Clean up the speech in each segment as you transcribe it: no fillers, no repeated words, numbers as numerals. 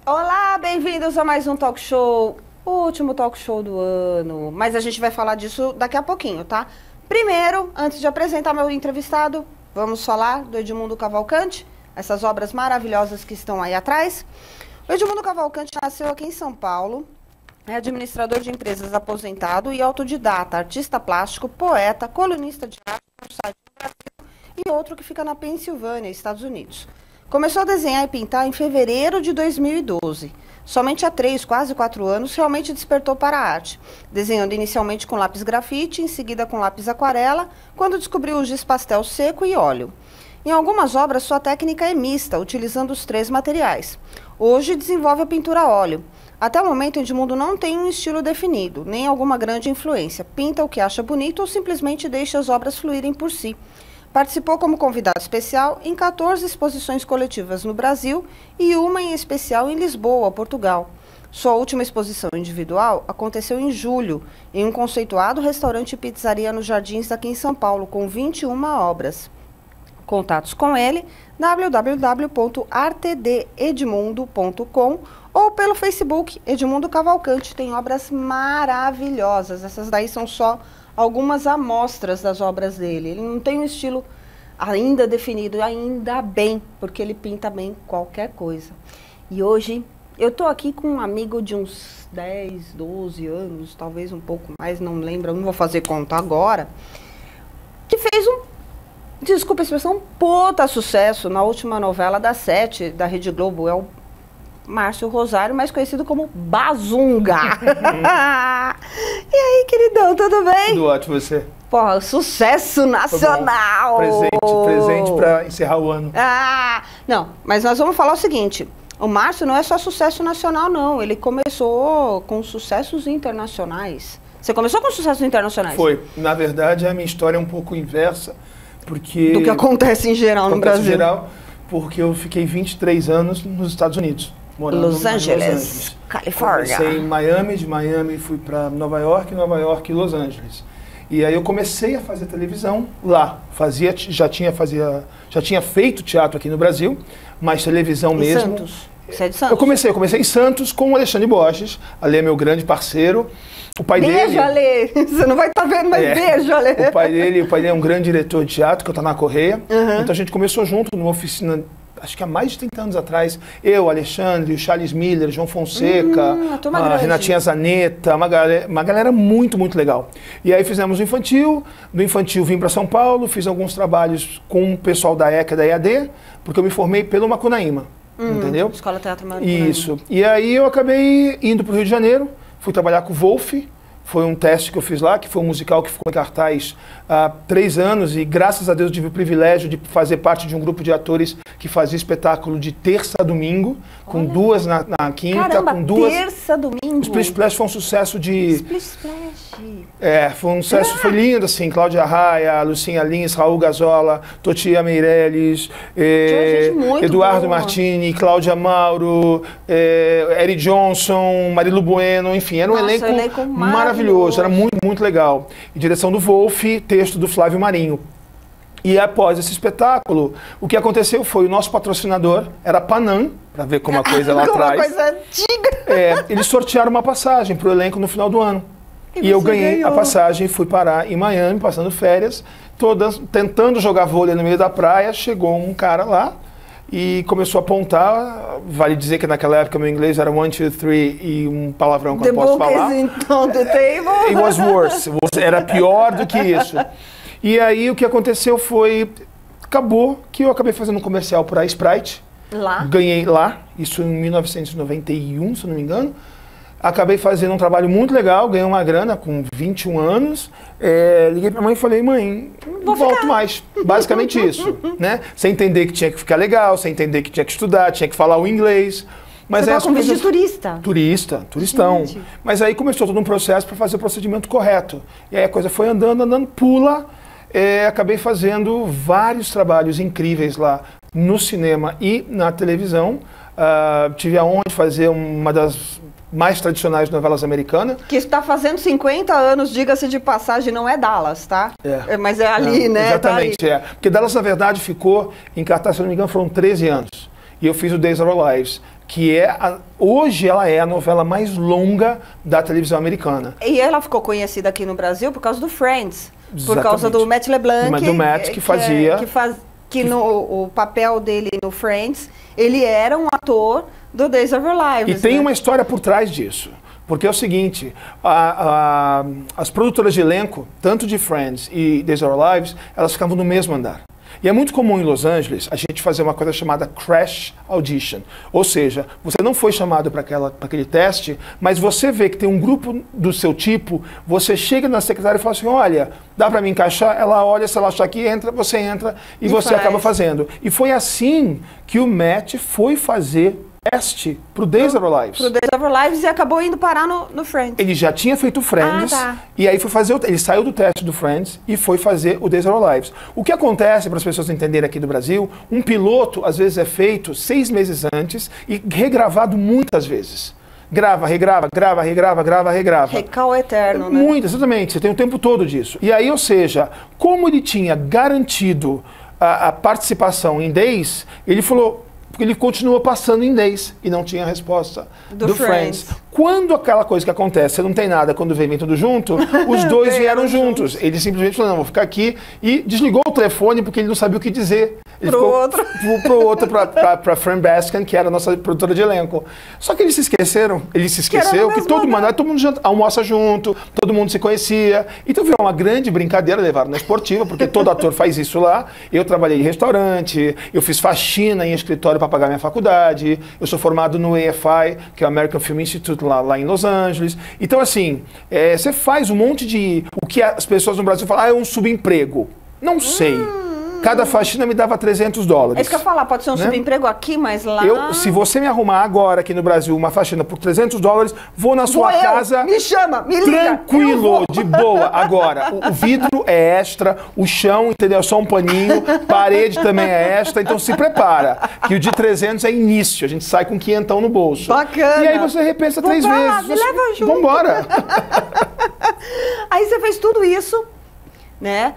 Olá, bem-vindos a mais um talk show, o último talk show do ano, mas a gente vai falar disso daqui a pouquinho, tá? Primeiro, antes de apresentar meu entrevistado, vamos falar do Edmundo Cavalcante, essas obras maravilhosas que estão aí atrás. O Edmundo Cavalcante nasceu aqui em São Paulo, é administrador de empresas aposentado e autodidata, artista plástico, poeta, colunista de arte no site do Brasil e outro que fica na Pensilvânia, Estados Unidos. Começou a desenhar e pintar em fevereiro de 2012. Somente há 3, quase 4 anos, realmente despertou para a arte. Desenhando inicialmente com lápis grafite, em seguida com lápis aquarela, quando descobriu o giz pastel seco e óleo. Em algumas obras, sua técnica é mista, utilizando os 3 materiais. Hoje, desenvolve a pintura a óleo. Até o momento, Edmundo não tem um estilo definido, nem alguma grande influência. Pinta o que acha bonito ou simplesmente deixa as obras fluírem por si. Participou como convidado especial em 14 exposições coletivas no Brasil e uma em especial em Lisboa, Portugal. Sua última exposição individual aconteceu em julho, em um conceituado restaurante e pizzaria nos Jardins aqui em São Paulo, com 21 obras. Contatos com ele, www.artededmundo.com ou pelo Facebook, Edmundo Cavalcante. Tem obras maravilhosas, essas daí são só algumas amostras das obras dele. Ele não tem um estilo ainda definido, ainda bem, porque ele pinta bem qualquer coisa. E hoje eu estou aqui com um amigo de uns 10, 12 anos, talvez um pouco mais, não lembro, não vou fazer conta agora, que fez desculpa a expressão, puta sucesso na última novela das 7 da Rede Globo. É o Márcio Rosário, mais conhecido como Bazunga. E aí, queridão, tudo bem? Tudo ótimo, você? Porra, sucesso nacional! Presente para encerrar o ano. Não, mas nós vamos falar o seguinte, o Márcio não é só sucesso nacional, não. Ele começou com sucessos internacionais. Você começou com sucessos internacionais? Foi. Na verdade, a minha história é um pouco inversa, porque... Do que acontece em geral no Brasil. Em geral, porque eu fiquei 23 anos nos Estados Unidos. Los Angeles, Califórnia. Comecei em Miami, de Miami fui para Nova York e Los Angeles. E aí eu comecei a fazer televisão lá. Já tinha feito teatro aqui no Brasil, mas televisão mesmo. Santos. Você é de Santos? Eu comecei em Santos com o Alexandre Borges. Ale é meu grande parceiro. O pai dele... Beijo, Ale! Você não vai estar vendo, mas beijo, Ale! O pai dele é um grande diretor de teatro, que eu estou na Correia. Então a gente começou junto numa oficina, acho que há mais de 30 anos atrás. Eu, Alexandre, o Charles Miller, João Fonseca, a Renatinha Zanetta, uma galera muito, muito legal. E aí fizemos o infantil. Do infantil vim para São Paulo, fiz alguns trabalhos com o pessoal da ECA, da EAD, porque eu me formei pelo Macunaíma. Entendeu? Escola Teatro Macunaíma. Isso. E aí eu acabei indo para o Rio de Janeiro, fui trabalhar com o Wolf. Foi um teste que eu fiz lá, que foi um musical que ficou em cartaz há 3 anos e graças a Deus eu tive o privilégio de fazer parte de um grupo de atores que fazia espetáculo de terça a domingo, com 2 na quinta, Caramba, com 2... terça, domingo? O Splish Splash foi um sucesso de... Splish Splash. Foi um sucesso, foi lindo, assim, Cláudia Raia, Lucinha Lins, Raul Gazola, Totia Meirelles, Eduardo Martini, Cláudia Mauro, Eric Johnson, Marilu Bueno, enfim, era um elenco maravilhoso, era muito, muito legal. E direção do Wolf, texto do Flávio Marinho. E após esse espetáculo, o que aconteceu foi o nosso patrocinador, era a Panam, para ver como a coisa lá atrás. Uma coisa antiga. Eles sortearam uma passagem para o elenco no final do ano. E eu ganhei a passagem e fui parar em Miami, passando férias, tentando jogar vôlei no meio da praia. Chegou um cara lá e começou a apontar. Vale dizer que naquela época meu inglês era 1, 2, 3 e um palavrão que eu não posso falar. It was worse. Era pior do que isso. E aí o que aconteceu foi, acabou que eu acabei fazendo um comercial para a Sprite. Lá? Ganhei lá, isso em 1991, se eu não me engano. Acabei fazendo um trabalho muito legal, ganhei uma grana com 21 anos. Liguei pra mãe e falei, mãe, não volto mais. Basicamente isso, né? Sem entender que tinha que ficar legal, sem entender que tinha que estudar, tinha que falar o inglês. Mas você estava com visto de turista? Turistão. Gente. Mas aí começou todo um processo para fazer o procedimento correto. E aí a coisa foi andando, pula. Acabei fazendo vários trabalhos incríveis lá no cinema e na televisão. Tive a honra de fazer uma das mais tradicionais novelas americanas. Que está fazendo 50 anos, diga-se de passagem, não é Dallas, tá? Mas é ali, né? Exatamente, tá ali. Porque Dallas, na verdade, ficou em cartaz, se não me engano, foram 13 anos. E eu fiz o Days of Our Lives, que hoje ela é a novela mais longa da televisão americana. E ela ficou conhecida aqui no Brasil por causa do Friends. Exatamente. Por causa do Matt LeBlanc. Do Matt, que fazia... o papel dele no Friends, ele era um ator do Days of Our Lives. E tem uma história por trás disso. Porque é o seguinte, as produtoras de elenco, tanto de Friends e Days of Our Lives, elas ficavam no mesmo andar. E é muito comum em Los Angeles a gente fazer uma coisa chamada Crash Audition. Ou seja, você não foi chamado para aquele teste, mas você vê que tem um grupo do seu tipo, você chega na secretária e fala assim, olha, dá para me encaixar? Ela olha, se ela achar que entra, você entra e você acaba fazendo. E foi assim que o Matt foi fazer teste pro Days of Our Lives. Pro Days of Our Lives e acabou indo parar no Friends. Ele já tinha feito Friends, e aí foi fazer ele saiu do teste do Friends e foi fazer o Days of Our Lives. O que acontece, para as pessoas entenderem aqui do Brasil, um piloto às vezes é feito 6 meses antes e regravado muitas vezes. Grava, regrava, grava, regrava, grava, regrava. Recal eterno, né? Muito, exatamente. Você tem o tempo todo disso. E aí, ou seja, como ele tinha garantido a participação em Days, ele falou... Porque ele continuou passando em Days e não tinha resposta do Friends. Quando aquela coisa que acontece, você não tem nada, quando vem tudo junto, os dois vieram juntos. Ele simplesmente falou, não, vou ficar aqui, e desligou o telefone porque ele não sabia o que dizer. Ele pro outro, pra Fran Baskin, que era a nossa produtora de elenco. Só que eles se esqueceu que todo mundo almoça junto, todo mundo se conhecia. Então virou uma grande brincadeira, levaram na esportiva, porque todo ator faz isso lá. Eu trabalhei em restaurante, eu fiz faxina em escritório para pagar minha faculdade, eu sou formado no AFI, que é o American Film Institute, lá em Los Angeles. Então, assim, você faz um monte de... O que as pessoas no Brasil falam, é um subemprego. Não sei. Cada faxina me dava $300. É isso que eu ia falar, pode ser um subemprego aqui, mas lá... Se você me arrumar agora aqui no Brasil uma faxina por $300, vou na sua casa... Me chama, me liga. Tranquilo, de boa. Agora, o vidro é extra, o chão, entendeu? Só um paninho, parede também é extra, então se prepara. Que o de 300 é início, a gente sai com 500 no bolso. Bacana. E aí você repensa 3 vezes. Me leva junto. Vambora. Aí você fez tudo isso... né?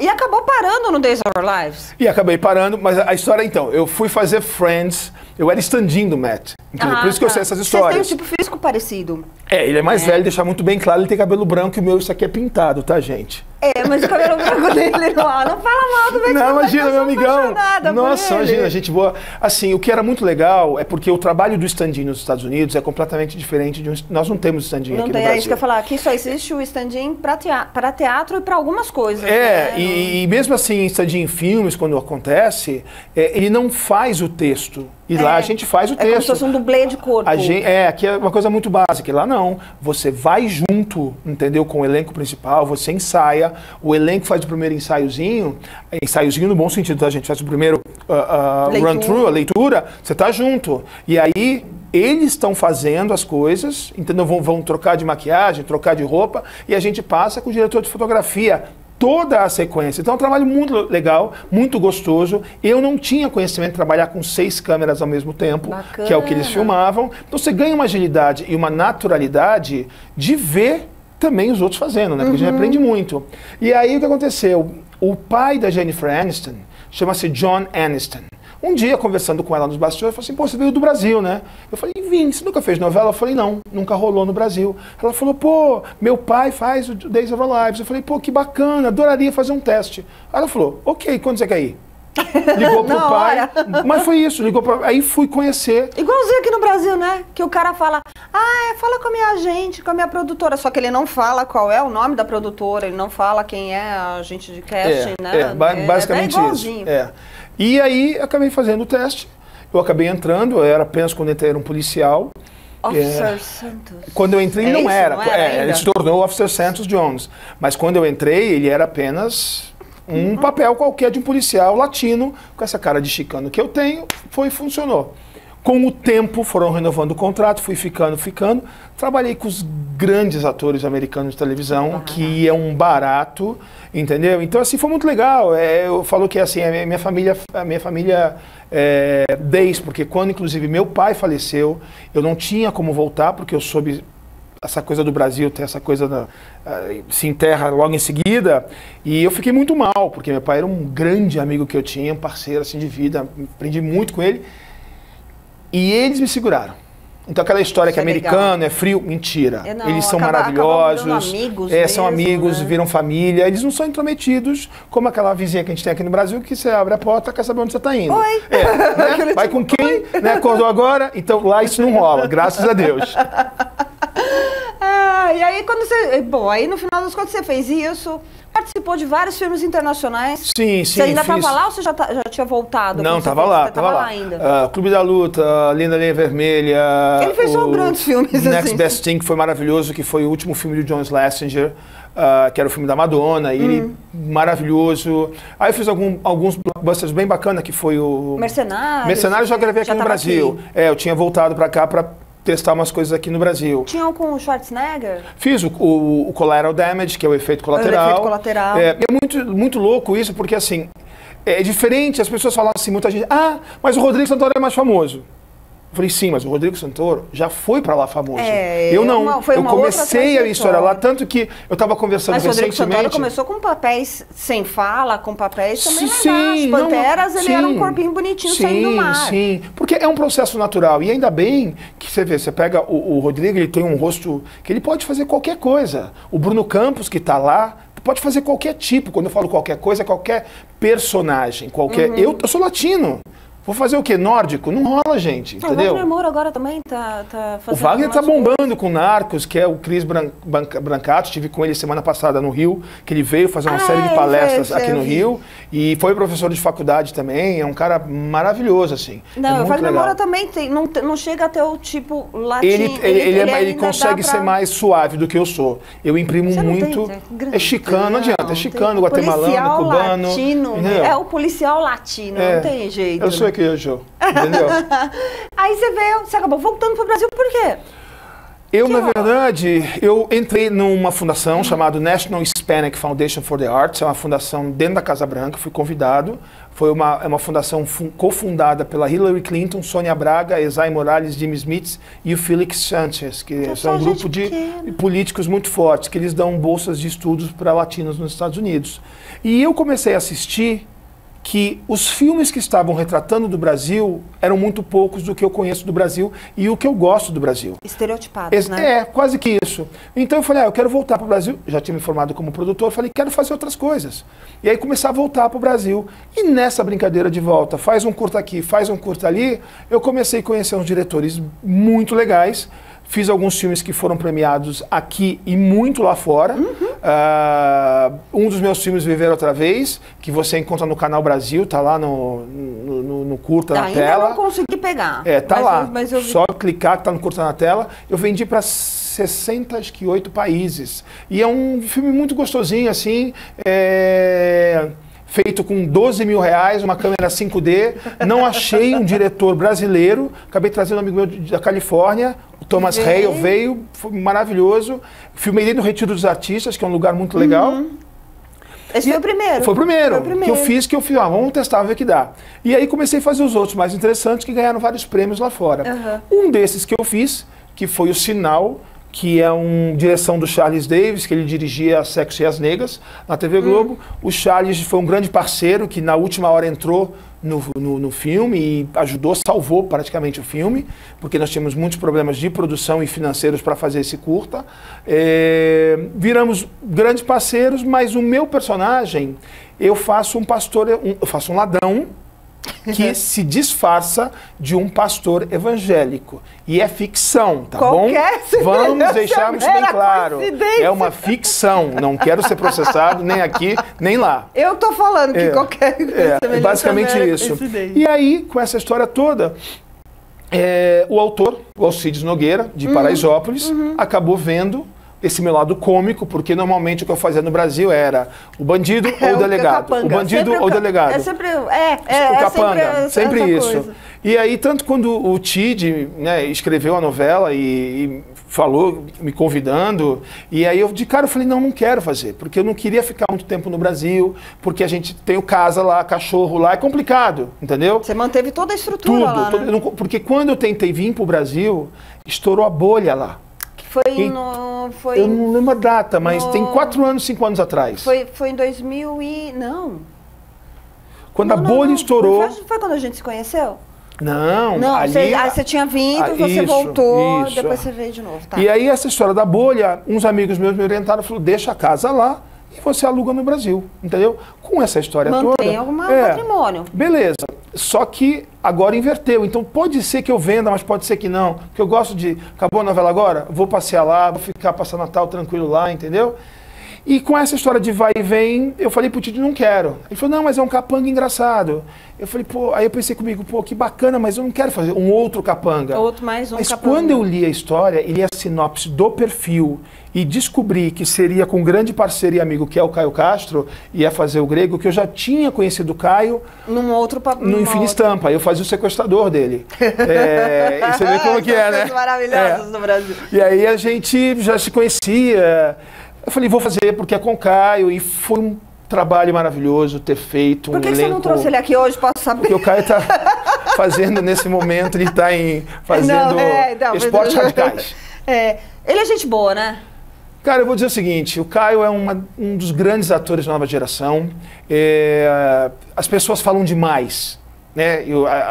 E acabou parando no Days of Our Lives. E acabei parando, mas a história então, eu fui fazer Friends, eu era stand-in do Matt, por isso que eu sei essas histórias. Vocês têm um tipo físico parecido. Ele é mais velho, deixar muito bem claro, ele tem cabelo branco e o meu, isso aqui é pintado, tá, gente? Mas o cabelo branco dele não fala mal do Matt. Não, imagina, meu amigão. Nossa, imagina, gente boa. Assim, o que era muito legal é porque o trabalho do stand-in nos Estados Unidos é completamente diferente de nós não temos stand-in aqui no Brasil. É isso que eu ia falar, aqui só existe o stand-in para teatro e para algumas coisas. E mesmo assim, stand-in em filmes, quando acontece, ele não faz o texto. E lá a gente faz o texto. É como se fosse um dublê de corpo. Aqui é uma coisa muito básica. Lá não. Você vai junto, entendeu? Com o elenco principal, você ensaia. O elenco faz o primeiro ensaiozinho no bom sentido, tá? A gente faz o primeiro run-through, a leitura, você tá junto. E aí, eles estão fazendo as coisas, entendeu? Vão trocar de maquiagem, trocar de roupa, e a gente passa com o diretor de fotografia. Toda a sequência. Então é um trabalho muito legal, muito gostoso. Eu não tinha conhecimento de trabalhar com 6 câmeras ao mesmo tempo, que é o que eles filmavam. Então você ganha uma agilidade e uma naturalidade de ver também os outros fazendo, né? Porque a gente aprende muito. E aí o que aconteceu? O pai da Jennifer Aniston chama-se John Aniston. Um dia, conversando com ela nos bastidores, eu falei assim, pô, você veio do Brasil, né? Eu falei, vim, você nunca fez novela? Eu falei, não, nunca rolou no Brasil. Ela falou, pô, meu pai faz o Days of Our Lives. Eu falei, pô, que bacana, adoraria fazer um teste. Aí ela falou, ok, quando você quer ir? Ligou pro pai, mas foi isso, aí fui conhecer. Igualzinho aqui no Brasil, né? Que o cara fala, fala com a minha agente, com a minha produtora, só que ele não fala qual é o nome da produtora, ele não fala quem é a agente de casting, né? Basicamente isso. E aí, acabei fazendo o teste, eu acabei entrando, eu era apenas quando entrei, era um policial. Officer Santos. Quando eu entrei, não era ele se tornou Officer Santos Jones, mas quando eu entrei, ele era apenas um papel qualquer de um policial latino, com essa cara de chicano que eu tenho, funcionou. Com o tempo, foram renovando o contrato, fui ficando. Trabalhei com os grandes atores americanos de televisão, que é um barato, entendeu? Então, assim, foi muito legal. Eu falo que, assim, a minha família Days, porque quando, inclusive, meu pai faleceu, eu não tinha como voltar, porque eu soube essa coisa do Brasil, tem essa coisa se enterra logo em seguida, e eu fiquei muito mal, porque meu pai era um grande amigo que eu tinha, um parceiro, assim, de vida, aprendi muito com ele. E eles me seguraram. Então aquela história que americano é frio, mentira. Eles são maravilhosos, amigos são amigos, né? Viram família. Eles não são intrometidos como aquela vizinha que a gente tem aqui no Brasil, que você abre a porta, quer saber onde você está indo. Oi! Né? Vai com quem? Né? Acordou agora? Então lá isso não rola, graças a Deus. E aí quando você... Bom, aí no final das contas você fez isso... Participou de vários filmes internacionais. Sim. Você ainda estava lá ou você já tinha voltado? Não, estava lá. Ainda. Clube da Luta, Linda Linha Vermelha. Ele fez só grandes filmes Next assim. Best Thing, que foi maravilhoso, que foi o último filme do John Schlesinger, que era o filme da Madonna. E ele, maravilhoso. Aí eu fiz alguns blockbusters bem bacanas, que foi o... Mercenários já gravei aqui no Brasil. Aqui. Eu tinha voltado para cá para testar umas coisas aqui no Brasil. Tinha um com o Schwarzenegger? Fiz o Collateral Damage, que é o efeito colateral. O efeito colateral. É muito louco isso, porque assim, é diferente, as pessoas falam assim, muita gente, mas o Rodrigo Santoro é mais famoso. Eu falei, sim, mas o Rodrigo Santoro já foi pra lá famoso. Eu não. Eu comecei a minha história lá, tanto que eu estava conversando recentemente... Mas o Rodrigo Santoro começou com papéis sem fala, com papéis também legais. Panteras, ele era um corpinho bonitinho saindo do mar. Sim, porque é um processo natural. E ainda bem que você vê, você pega o Rodrigo, ele tem um rosto que ele pode fazer qualquer coisa. O Bruno Campos, que está lá, pode fazer qualquer tipo. Quando eu falo qualquer coisa, é qualquer personagem. Eu sou latino. Vou fazer o quê? Nórdico? Não rola, gente, entendeu? O Wagner Moura agora também tá fazendo... O Wagner tá bombando com Narcos, que é o Chris Brancato. Estive com ele semana passada no Rio, que ele veio fazer uma série de palestras aqui no Rio. E foi professor de faculdade também. É um cara maravilhoso, assim. Não, o Wagner Moura também não chega a ter o tipo latino. Ele consegue ser mais suave do que eu sou. Eu imprimo muito... É chicano, não adianta. É chicano, guatemalano, cubano. Latino, é o policial latino, não tem jeito. Eu sou queijo, entendeu? Aí você acabou voltando para o Brasil por quê? Na verdade, eu entrei numa fundação chamada National Hispanic Foundation for the Arts, é uma fundação dentro da Casa Branca, fui convidado. É uma fundação cofundada pela Hillary Clinton, Sônia Braga, Esai Morales, Jimmy Smith e o Felix Sanchez, que são um grupo de políticos muito fortes, que eles dão bolsas de estudos para latinos nos Estados Unidos. E eu comecei a assistir que os filmes que estavam retratando do Brasil eram muito poucos do que eu conheço do Brasil e o que eu gosto do Brasil. Estereotipados, né? Quase que isso. Então eu falei, eu quero voltar para o Brasil. Já tinha me formado como produtor, falei, quero fazer outras coisas. E aí começar a voltar para o Brasil. E nessa brincadeira de volta, faz um curta aqui, faz um curta ali, eu comecei a conhecer uns diretores muito legais. Fiz alguns filmes que foram premiados aqui e muito lá fora. Um dos meus filmes, Viver Outra Vez, que você encontra no Canal Brasil, tá lá no curta na tela. Ainda não consegui pegar. Tá lá. Só clicar que tá no curta na tela. Eu vendi para 68 países. E é um filme muito gostosinho, assim. Feito com 12 mil reais, uma câmera 5D. Não achei um diretor brasileiro. Acabei trazendo um amigo meu da Califórnia, o Thomas Hale, veio, foi maravilhoso. Filmei dentro do Retiro dos Artistas, que é um lugar muito legal. Esse foi o primeiro? Foi o primeiro. Que eu fiz, vamos testar, ver o que dá. E aí comecei a fazer os outros mais interessantes, que ganharam vários prêmios lá fora. Um desses que eu fiz, que foi o Sinal, que é uma direção do Charles Davis, que ele dirigia Sexo e as Negras, na TV Globo. O Charles foi um grande parceiro, que na última hora entrou no filme e ajudou, salvou praticamente o filme, porque nós tínhamos muitos problemas de produção e financeiros para fazer esse curta. Viramos grandes parceiros, mas o meu personagem, eu faço um ladrão, que se disfarça de um pastor evangélico. E é ficção, tá bom? Vamos deixarmos bem claro. É uma ficção. Não quero ser processado nem aqui, nem lá. Eu tô falando que qualquer é basicamente isso. E aí, com essa história toda, o autor, o Alcides Nogueira, de Paraisópolis, acabou vendo esse meu lado cômico, porque normalmente o que eu fazia no Brasil era o bandido ou o delegado. O bandido ou o delegado. É sempre... o capanga, sempre isso. Coisa. E aí, tanto quando o Tid, né, escreveu a novela e falou, me convidando, e aí eu de cara eu falei, não quero fazer, porque eu não queria ficar muito tempo no Brasil, porque a gente tem casa lá, cachorro lá, é complicado, entendeu? Você manteve toda a estrutura lá, né? Porque quando eu tentei vir para o Brasil, estourou a bolha lá. Eu não lembro a data, mas tem 4 anos, 5 anos atrás. Foi em 2000 e... Não. Quando a bolha estourou... Foi quando a gente se conheceu? Não, Não, ali... aí você tinha vindo, você voltou, depois você veio de novo. Tá. E aí essa história da bolha, uns amigos meus me orientaram, falaram, deixa a casa lá e você aluga no Brasil, entendeu? Com essa história toda... Mantém algum patrimônio. Beleza, só que agora inverteu, então pode ser que eu venda, mas pode ser que não, porque eu gosto de... Acabou a novela agora? Vou passear lá, vou ficar passar Natal tranquilo lá, entendeu? E com essa história de vai e vem, eu falei pro Tite, não quero. Ele falou, não, mas é um capanga engraçado. Eu falei, pô, aí eu pensei comigo, pô, que bacana, mas eu não quero fazer um outro capanga. Mais um mas capanga. Quando eu li a história e li a sinopse do perfil e descobri que seria com um grande parceiro e amigo, que é o Caio Castro, ia fazer o Grego, que eu já tinha conhecido o Caio no Infina Estampa. Eu fazia o sequestrador dele. E você vê como que é, né? Maravilhosos no Brasil. E aí a gente já se conhecia. Eu falei, vou fazer porque é com o Caio, e foi um trabalho maravilhoso ter feito Por que você não trouxe ele aqui hoje, posso saber? Porque o Caio está fazendo, nesse momento, ele está fazendo esportes radicais. Ele é gente boa, né? Cara, eu vou dizer o seguinte, o Caio é um dos grandes atores da nova geração. As pessoas falam demais. Né?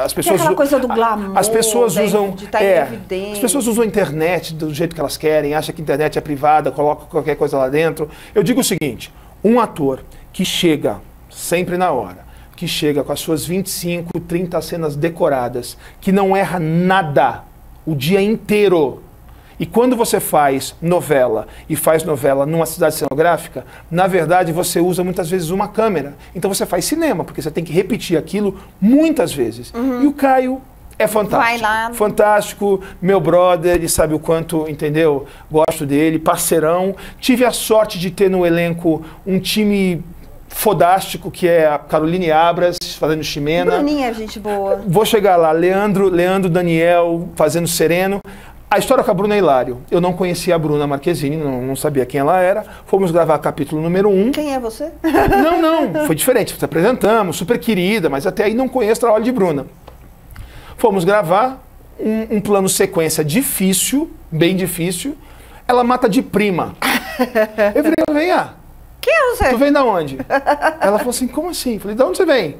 As pessoas, aquela coisa do glamour, as pessoas usam, de estar em evidência. As pessoas usam a internet do jeito que elas querem, acham que a internet é privada, colocam qualquer coisa lá dentro. Eu digo o seguinte, um ator que chega sempre na hora, que chega com as suas 25, 30 cenas decoradas, que não erra nada o dia inteiro. E quando você faz novela numa cidade cenográfica, na verdade você usa muitas vezes uma câmera. Então você faz cinema, porque você tem que repetir aquilo muitas vezes. E o Caio é fantástico. Vai lá. Fantástico, meu brother, ele sabe o quanto, entendeu? Gosto dele, parceirão. Tive a sorte de ter no elenco um time fodástico, que é a Caroline Abras, fazendo Ximena. Bruninha é gente boa. Vou chegar lá, Leandro Daniel, fazendo Sereno. A história com a Bruna é hilário. Eu não conhecia a Bruna Marquezine, não sabia quem ela era. Fomos gravar capítulo número 1. Quem é você? Não, foi diferente. Nos apresentamos, super querida, mas até aí não conheço o trabalho de Bruna. Fomos gravar um plano sequência difícil, bem difícil. Ela mata de prima. Eu falei, vem cá. Quem é você? Tu vem da onde? Ela falou assim, como assim? Eu falei, da onde você vem?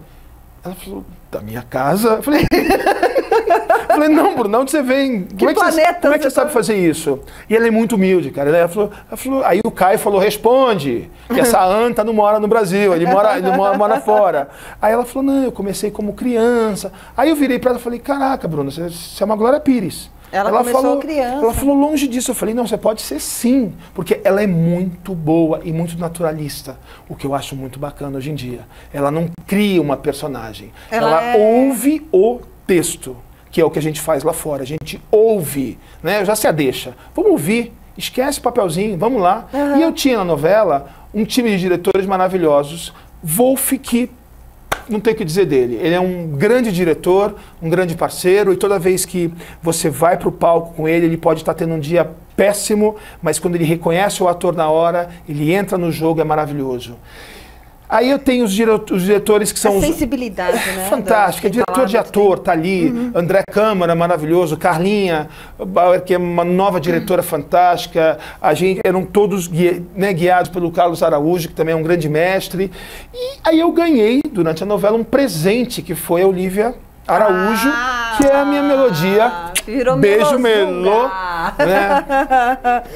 Ela falou, da minha casa. Eu falei, não, Bruno, de onde você vem? Como é que você sabe fazer isso? E ela é muito humilde, cara. Ela falou, aí o Caio falou, responde, que essa anta não mora no Brasil, ele mora fora. Aí ela falou, não, eu comecei como criança. Aí eu virei pra ela e falei, caraca, Bruno, você é uma Glória Pires. Ela começou falou, criança. Ela falou, longe disso. Eu falei, não, você pode ser sim. Porque ela é muito boa e muito naturalista. O que eu acho muito bacana hoje em dia. Ela não cria uma personagem. Ela ouve o texto, que é o que a gente faz lá fora. A gente ouve, né? Já se a deixa. Vamos ouvir. Esquece o papelzinho, vamos lá. E eu tinha na novela um time de diretores maravilhosos. Wolf, que não tem o que dizer dele. Ele é um grande diretor, um grande parceiro, e toda vez que você vai para o palco com ele, ele pode estar tendo um dia péssimo, mas quando ele reconhece o ator na hora, ele entra no jogo, é maravilhoso. Aí eu tenho os diretores que são... A sensibilidade, né? Fantástico, é diretor de ator, tá ali, André Câmara, maravilhoso, Carlinha, que é uma nova diretora fantástica, eram todos guiados pelo Carlos Araújo, que também é um grande mestre, e aí eu ganhei, durante a novela, um presente, que foi a Olivia Araújo, que é a minha melodia. Virou Beijo, Melô. Né?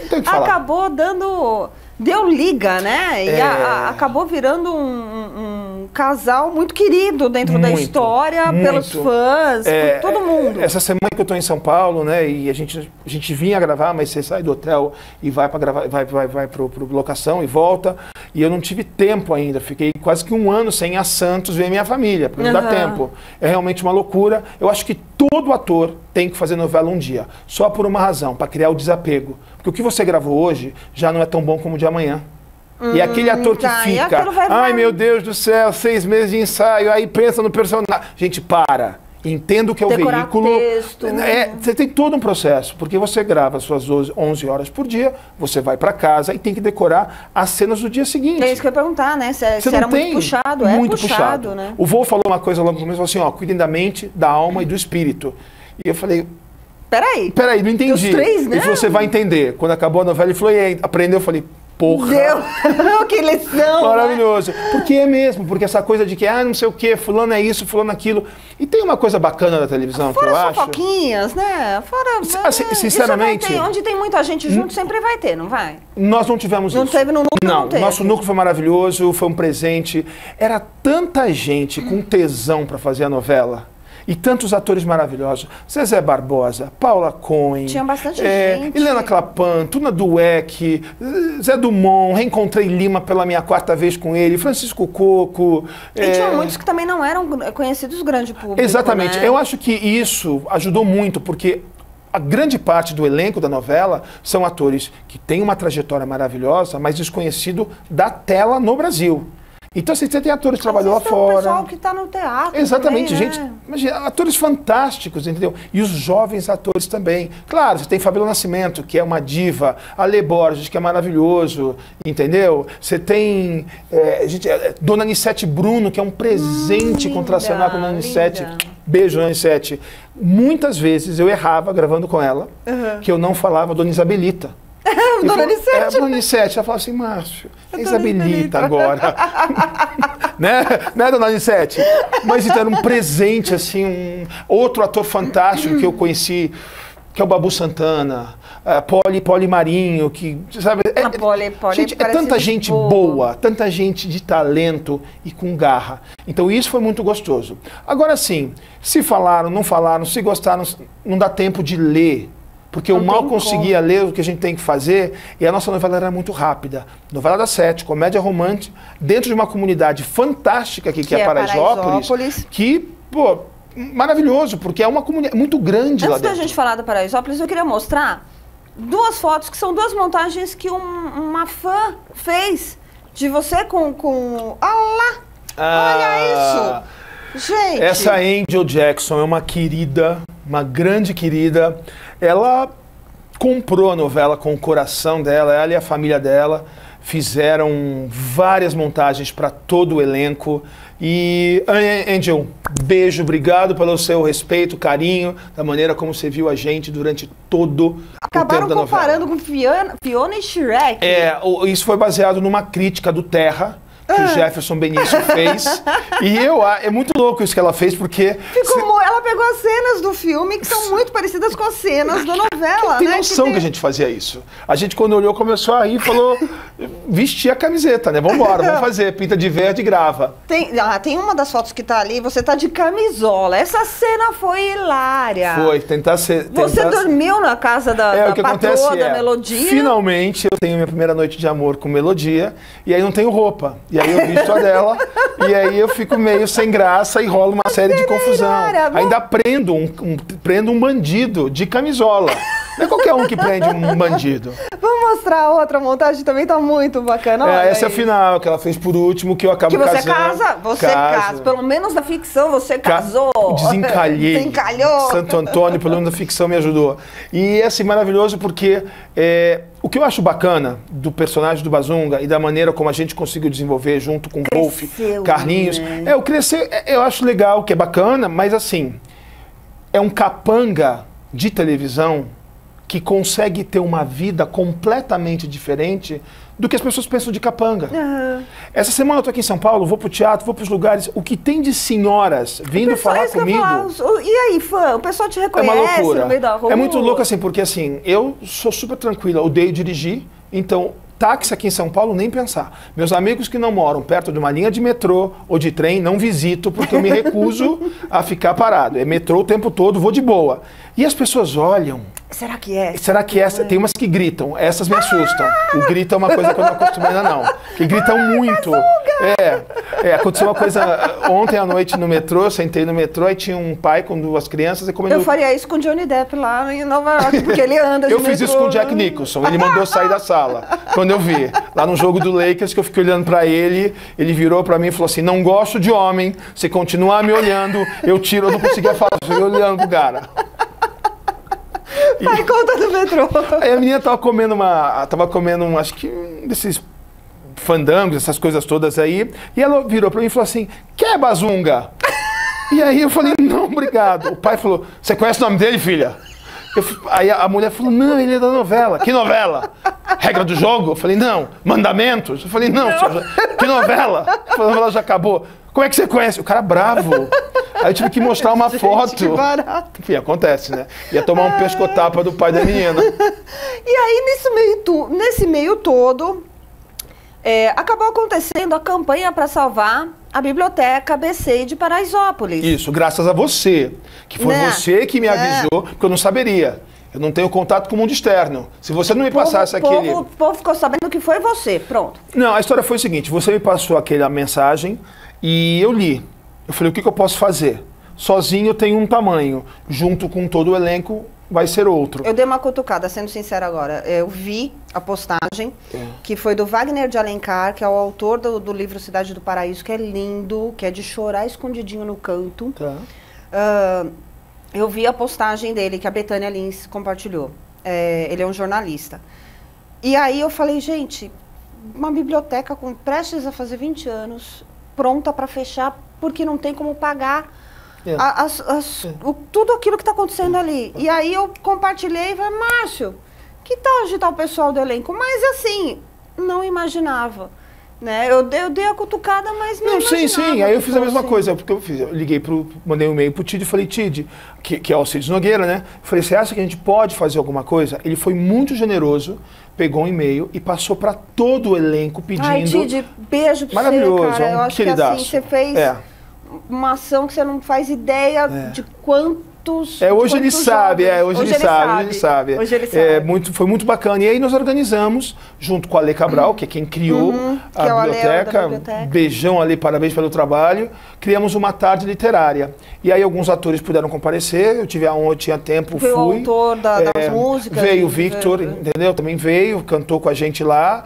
Não tem o que falar. Acabou dando... Deu liga, né? E acabou virando um casal muito querido dentro da história, pelos fãs, por todo mundo. Essa semana que eu estou em São Paulo, né? E a gente vinha gravar, mas você sai do hotel e vai para gravar, vai pro locação e volta. E eu não tive tempo ainda. Fiquei quase que um ano sem ir a Santos ver minha família, porque não dá tempo. É realmente uma loucura. Eu acho que todo ator tem que fazer novela um dia, só por uma razão, para criar o desapego. Porque o que você gravou hoje já não é tão bom como o de amanhã. E aquele ator que fica, ai meu Deus do céu, 6 meses de ensaio, aí pensa no personagem. Gente, para. Entenda o que é o veículo. Texto. Você tem todo um processo, porque você grava as suas 11 horas por dia, você vai para casa e tem que decorar as cenas do dia seguinte. É isso que eu ia perguntar, né? Se era muito puxado. Muito puxado, né? O Vô falou uma coisa logo no começo, falou assim, ó, cuidem da mente, da alma e do espírito. E eu falei... Peraí, não entendi. Os 3, né? Ele falou, você vai entender. Quando acabou a novela, ele falou, e aí, aprendeu? Eu falei, porra. Deu. Que lição. Maravilhoso. Porque é mesmo, porque essa coisa de que, não sei o quê, fulano é isso, fulano é aquilo. E tem uma coisa bacana da televisão, fora que eu acho. Fora fofoquinhas, né? Fora... Assim, sinceramente... Onde tem muita gente junto, sempre vai ter, não vai? Nós não tivemos isso. Não teve no núcleo? Não, nosso núcleo foi maravilhoso, foi um presente. Era tanta gente com tesão para fazer a novela. E tantos atores maravilhosos. Zezé Barbosa, Paula Cohen. Tinha bastante gente. Helena Clapan, Tuna Dueck, Zé Dumont, reencontrei Lima pela minha 4ª vez com ele, Francisco Coco. E tinha muitos que também não eram conhecidos do grande público. Exatamente. Né? Eu acho que isso ajudou muito, porque a grande parte do elenco da novela são atores que têm uma trajetória maravilhosa, mas desconhecido da tela no Brasil. Então, você tem atores que trabalham lá fora. O pessoal que está no teatro. Exatamente, também, gente. Né? Imagina, atores fantásticos, entendeu? E os jovens atores também. Claro, você tem Fabíola Nascimento, que é uma diva, Ale Borges, que é maravilhoso, entendeu? Você tem Dona Anissete Bruno, que é um presente contracionar com a Dona Anissete. Beijo, Dona Anissete. Muitas vezes eu errava gravando com ela, que eu não falava Dona Isabelita. Dona Anissete. Dona Anissete. Ela falava assim, Márcio, é Isabelita agora. né, Dona Anissete? Mas então era um presente, assim, outro ator fantástico que eu conheci, que é o Babu Santana, Poli Marinho, que, sabe... Gente, é tanta gente boa, tanta gente de talento e com garra. Então isso foi muito gostoso. Agora sim, se falaram, não falaram, se gostaram, não dá tempo de ler. Porque eu mal conseguia ler o que a gente tem que fazer, e a nossa novela era muito rápida. Novela das 7, comédia romântica, dentro de uma comunidade fantástica aqui, que é Paraisópolis, que, pô, maravilhoso, porque é uma comunidade muito grande lá dentro. Antes da gente falar da Paraisópolis, eu queria mostrar 2 fotos, que são 2 montagens que uma fã fez de você com... Olha isso! Gente! Essa Angel Jackson é uma querida, uma grande querida. Ela comprou a novela com o coração dela, ela e a família dela fizeram várias montagens para todo o elenco. E, Angel, beijo, obrigado pelo seu respeito, carinho, da maneira como você viu a gente durante todo o tempo da novela. Acabaram comparando com Fiona e Shrek. Isso foi baseado numa crítica do Terra, que o Jefferson Benício fez. E é muito louco isso que ela fez, porque... Ela pegou as cenas do filme, que são muito parecidas com as cenas da novela, Tem noção que a gente fazia isso. A gente, quando olhou, começou a rir e falou, vestir a camiseta, né? Vambora, vamos fazer, pinta de verde e grava. Tem uma das fotos que tá ali, você tá de camisola. Essa cena foi hilária. Foi, tentar ser... Você dormiu na casa da patroa, da Melodia? Finalmente, eu tenho minha primeira noite de amor com Melodia, e aí não tenho roupa. E aí eu visto a dela, e aí eu fico meio sem graça e rola uma série de confusão. Ainda prendo um bandido de camisola. Não é qualquer um que prende um bandido. Vamos mostrar a outra montagem, também tá muito bacana. Essa é a final, que ela fez por último, que eu acabo casando. Você casa. Pelo menos na ficção você casou. Desencalhei. Desencalhou. Santo Antônio, pelo menos na ficção, me ajudou. E é assim, maravilhoso porque... o que eu acho bacana do personagem do Bazunga e da maneira como a gente conseguiu desenvolver junto com o Wolf, Carlinhos, o crescer, eu acho legal, que é bacana, mas assim, é um capanga de televisão que consegue ter uma vida completamente diferente do que as pessoas pensam de capanga. Essa semana eu tô aqui em São Paulo, vou pro teatro, vou pros lugares, o que tem de senhoras vindo falar comigo... E aí, fã, o pessoal te reconhece uma loucura. No meio da rua? É muito louco assim, porque assim, eu sou super tranquila, odeio dirigir, então... Táxi aqui em São Paulo, nem pensar. Meus amigos que não moram perto de uma linha de metrô ou de trem, não visito, porque eu me recuso a ficar parado. É metrô o tempo todo, vou de boa. E as pessoas olham... Será que é? Será que essa? Tem umas que gritam, essas me assustam. O grito é uma coisa que eu não acostumo ainda não. Que gritam muito. Aconteceu uma coisa ontem à noite no metrô, eu sentei no metrô e tinha um pai com 2 crianças e comendo... Eu faria isso com Johnny Depp lá em Nova York, porque ele anda de Eu fiz isso com o Jack Nicholson, ele mandou sair da sala. Quando eu vi, lá no jogo do Lakers, que eu fiquei olhando pra ele, ele virou pra mim e falou assim, não gosto de homem, se continuar me olhando, eu tiro, eu não conseguia falar, eu fiquei olhando pro cara. Vai, conta do metrô. Aí a menina tava comendo acho que desses fandangos, essas coisas todas aí, e ela virou pra mim e falou assim, quer Bazunga? E aí eu falei, não, obrigado. O pai falou, você conhece o nome dele, filha? Aí a mulher falou, não, ele é da novela. Que novela? Regra do jogo? Eu falei, não. Mandamentos? Eu falei, não. Que novela? A novela já acabou. Como é que você conhece? O cara bravo. Aí eu tive que mostrar uma foto. Que barato. Enfim, acontece, né? Ia tomar um pescotapa do pai da menina. E aí, nesse meio todo, acabou acontecendo a campanha para salvar a Biblioteca ABC de Paraisópolis. Isso, graças a você. Que foi você que me avisou, porque eu não saberia. Eu não tenho contato com o mundo externo. Se você não me passasse aquele... O povo ficou sabendo que foi você, pronto. Não, a história foi o seguinte, você me passou aquela mensagem e eu li. Eu falei, o que eu posso fazer? Sozinho eu tenho um tamanho, junto com todo o elenco vai ser outro. Eu dei uma cutucada, sendo sincera agora. Eu vi a postagem, que foi do Wagner de Alencar, que é o autor do livro Cidade do Paraíso, que é lindo, que é de chorar escondidinho no canto. Tá. Eu vi a postagem dele, que a Betânia Lins compartilhou. Ele é um jornalista. E aí eu falei, gente, uma biblioteca prestes a fazer 20 anos, pronta para fechar, porque não tem como pagar tudo aquilo que está acontecendo ali. E aí eu compartilhei e falei, Márcio, que tal agitar o pessoal do elenco? Mas assim, não imaginava. Né? Eu dei a cutucada, mas não imaginava. Sim. Aí eu fiz a mesma coisa, porque eu liguei mandei um e-mail pro Tid e falei, Tid, que é o Cid Nogueira, né? Falei, você acha que a gente pode fazer alguma coisa? Ele foi muito generoso, pegou um e-mail e passou para todo o elenco pedindo. Ai, Tid, beijo pra maravilhoso, você, cara. Eu acho que assim, você fez uma ação que você não faz ideia de quantos... Hoje ele sabe, hoje ele sabe. Foi muito bacana. E aí nós organizamos, junto com a Ale Cabral, que é quem criou a biblioteca. Beijão, Ale, parabéns pelo trabalho. Criamos uma tarde literária. E aí alguns atores puderam comparecer, eu tive aonde tinha tempo, fui. O autor das músicas. Veio o Victor, entendeu? Também veio, cantou com a gente lá.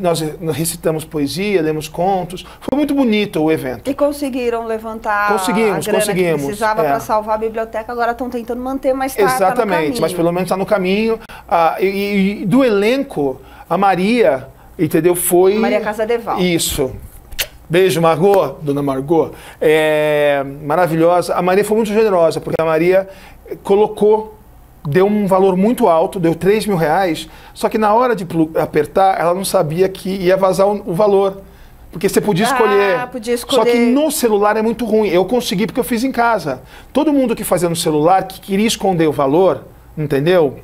Nós recitamos poesia, lemos contos. Foi muito bonito o evento. E conseguiram levantar a grana que precisava para salvar a biblioteca. Agora estão tentando manter, mas está Exatamente, no caminho. Mas pelo menos está no caminho. E do elenco, a Maria, entendeu? Foi... Maria Casadeval. Isso. Beijo, Margot, dona Margot. Maravilhosa. A Maria foi muito generosa, porque a Maria deu um valor muito alto, deu 3 mil reais, só que na hora de apertar, ela não sabia que ia vazar o valor. Porque você podia escolher. Só que no celular é muito ruim. Eu consegui porque eu fiz em casa. Todo mundo que fazia no celular, que queria esconder o valor, entendeu?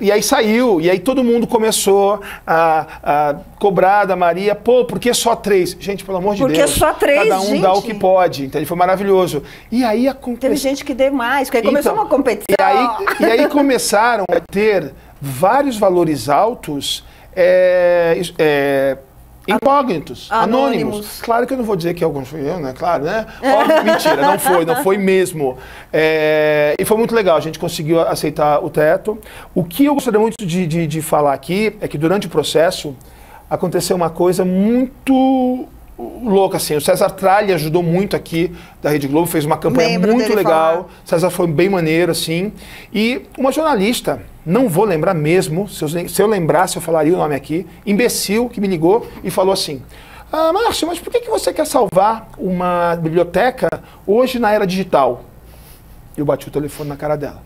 E aí saiu, e aí todo mundo começou a cobrar da Maria, por que só 3? Gente, pelo amor de Deus. Porque só 3, cada um dá o que pode, entendeu? Foi maravilhoso. E aí teve gente que deu mais, porque aí começou uma competição. E aí começaram a ter vários valores altos, incógnitos, anônimos. Claro que eu não vou dizer que alguns fui eu, né? Claro, né? Mentira, não foi mesmo. E foi muito legal, a gente conseguiu aceitar o teto. O que eu gostaria muito de falar aqui é que durante o processo aconteceu uma coisa muito louca, assim. O César Tralli ajudou muito aqui da Rede Globo, fez uma campanha muito legal. César foi bem maneiro, assim. E uma jornalista, não vou lembrar mesmo, se eu lembrasse eu falaria o nome aqui, imbecil, que me ligou e falou assim, Márcio, mas por que você quer salvar uma biblioteca hoje na era digital? Eu bati o telefone na cara dela.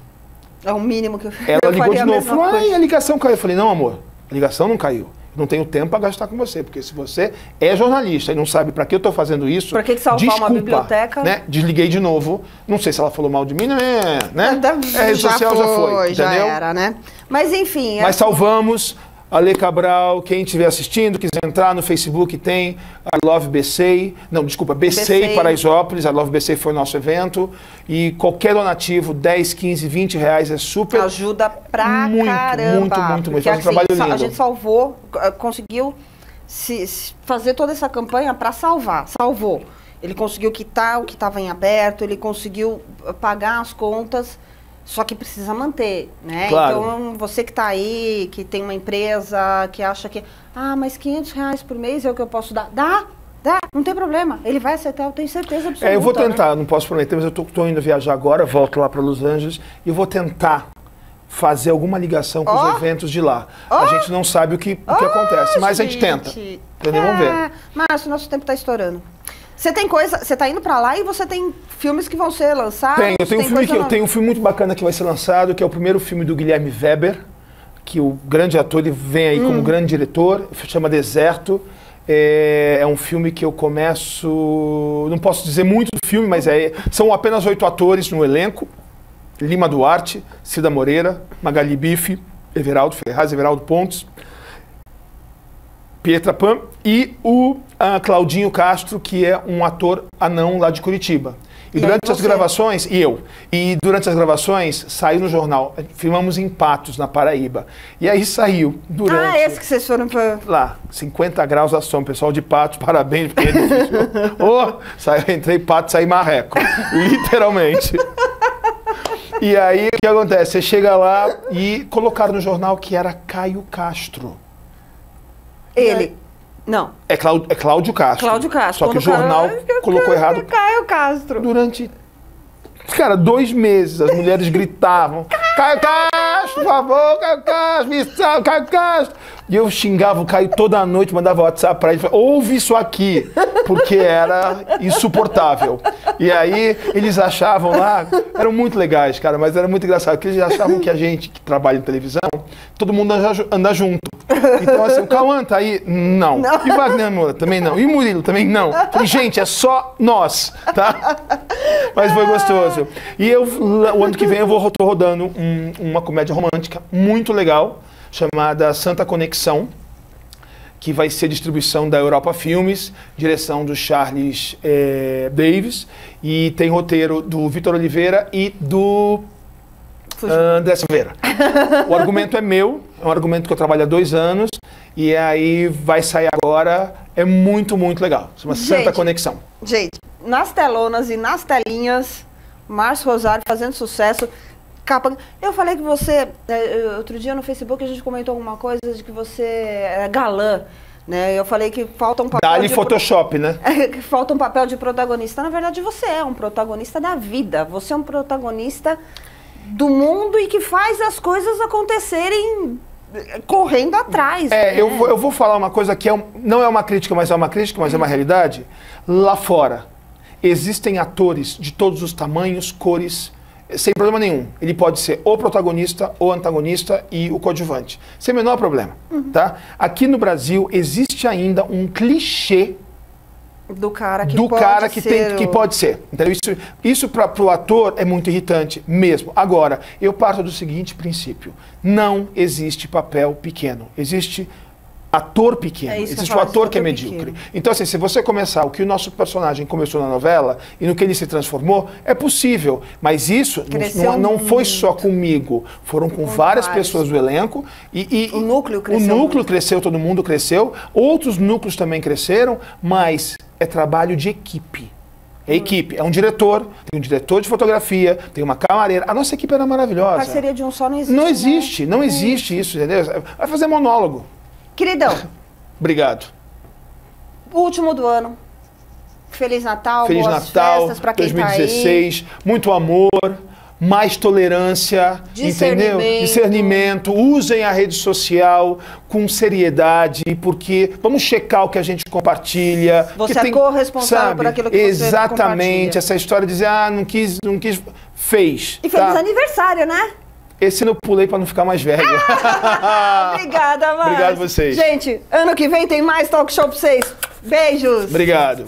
É o mínimo que eu Ela ligou de novo, falou, a ligação caiu. Eu falei, não, amor, a ligação não caiu. Não tenho tempo para gastar com você, porque se você é jornalista e não sabe para que eu estou fazendo isso, para que salvar uma biblioteca? Né? Desliguei de novo. Não sei se ela falou mal de mim, né? Rede social já foi, entendeu? Já era, né? Mas enfim. Mas salvamos. Ale Cabral, quem estiver assistindo, quiser entrar no Facebook, tem I Love BC, não, desculpa, BC Paraisópolis, I Love BC foi o nosso evento, e qualquer donativo, 10, 15, 20 reais é super... Ajuda pra caramba. Muito. Faz um trabalho lindo. A gente salvou, conseguiu fazer toda essa campanha para salvou. Ele conseguiu quitar o que estava em aberto, ele conseguiu pagar as contas, só que precisa manter, né? Claro. Então, você que está aí, que tem uma empresa, que acha que... mas 500 reais por mês é o que eu posso dar. Dá, não tem problema. Ele vai aceitar, eu tenho certeza absoluta. Eu vou tentar, não posso prometer, mas eu estou indo viajar agora, volto lá para Los Angeles, e vou tentar fazer alguma ligação com os eventos de lá. A gente não sabe o que acontece, mas a gente tenta. Entendeu? Vamos ver. Márcio, nosso tempo está estourando. Você tem coisa, você tá indo pra lá e você tem filmes que vão ser lançados? Eu tenho um filme muito bacana que vai ser lançado, que é o primeiro filme do Guilherme Weber, que o grande ator, ele vem aí como grande diretor, chama Deserto. É um filme que eu começo... Não posso dizer muito do filme, mas são apenas 8 atores no elenco. Lima Duarte, Cida Moreira, Magali Bife, Everaldo Ferraz, Everaldo Pontes, Pietra Pan e o Claudinho Castro, que é um ator anão lá de Curitiba. E durante as gravações, e durante as gravações, saiu no jornal, filmamos em Patos, na Paraíba. E aí saiu durante... esse que vocês foram pra... Lá, 50 graus à sombra, pessoal de Patos, parabéns, porque entrei em Patos, saí marreco, literalmente. E aí, o que acontece? Você chega lá e colocaram no jornal que era Caio Castro. Ele... Não. É Cláudio Castro. Cláudio Castro. Só que o jornal colocou errado. Caio Castro. Durante, 2 meses, as mulheres gritavam: Caio Castro, por favor, Caio Castro, me salve, Caio Castro. E eu xingava o Caio toda noite, mandava WhatsApp pra ele, ouve isso aqui, porque era insuportável. E aí, eles achavam lá, eram muito legais, cara, mas era muito engraçado, porque eles achavam que a gente que trabalha em televisão, todo mundo anda junto. Então, assim, o Cauã tá aí? Não. E o Wagner Moura? Também não. E o Murilo? Também não. Falei, gente, é só nós, tá? Mas foi gostoso. E o ano que vem eu tô rodando uma comédia romântica muito legal, chamada Santa Conexão, que vai ser distribuição da Europa Filmes, direção do Charles Davis, e tem roteiro do Vitor Oliveira e do André Silveira. O argumento é meu, é um argumento que eu trabalho há 2 anos, e aí vai sair agora, é muito, muito legal. Chama Santa Conexão. Gente, nas telonas e nas telinhas, Márcio Rosário fazendo sucesso. Capa. Eu falei que você, outro dia no Facebook a gente comentou alguma coisa de que você é galã, né? Eu falei que falta um papel Dá-lhe Photoshop, né? Que falta um papel de protagonista. Na verdade, você é um protagonista da vida. Você é um protagonista do mundo e que faz as coisas acontecerem correndo atrás. Né? Eu vou falar uma coisa que não é uma crítica, mas é uma crítica, mas é uma realidade. Lá fora, existem atores de todos os tamanhos, cores, sem problema nenhum. Ele pode ser o protagonista, o antagonista e o coadjuvante. Sem o menor problema. Tá? Aqui no Brasil, existe ainda um clichê do cara que pode ser. Entendeu? Isso para o ator é muito irritante mesmo. Agora, eu parto do seguinte princípio. Não existe papel pequeno. Existe ator pequeno. Existe o ator que é medíocre. Então, assim, se você começar o que o nosso personagem começou na novela e no que ele se transformou, é possível. Mas isso não foi só comigo. Foram com várias pessoas do elenco. E o núcleo cresceu. O núcleo cresceu, todo mundo cresceu. Outros núcleos também cresceram, mas é trabalho de equipe. É equipe. É um diretor, tem um diretor de fotografia, tem uma camareira. A nossa equipe era maravilhosa. A parceria de um só não existe. Não existe isso, entendeu? Vai fazer monólogo. Queridão. Obrigado. Último do ano. Feliz Natal, Feliz boas Natal, festas pra quem 2016, tá aí. Muito amor, mais tolerância, entendeu? Discernimento. Usem a rede social com seriedade, porque vamos checar o que a gente compartilha. Você é corresponsável por aquilo que você compartilha. Exatamente. Essa história de dizer, não quis, fez. E feliz aniversário, né? Esse eu pulei para não ficar mais velho. Obrigada, Márcio. Obrigado a vocês. Gente, ano que vem tem mais talk show para vocês. Beijos. Obrigado.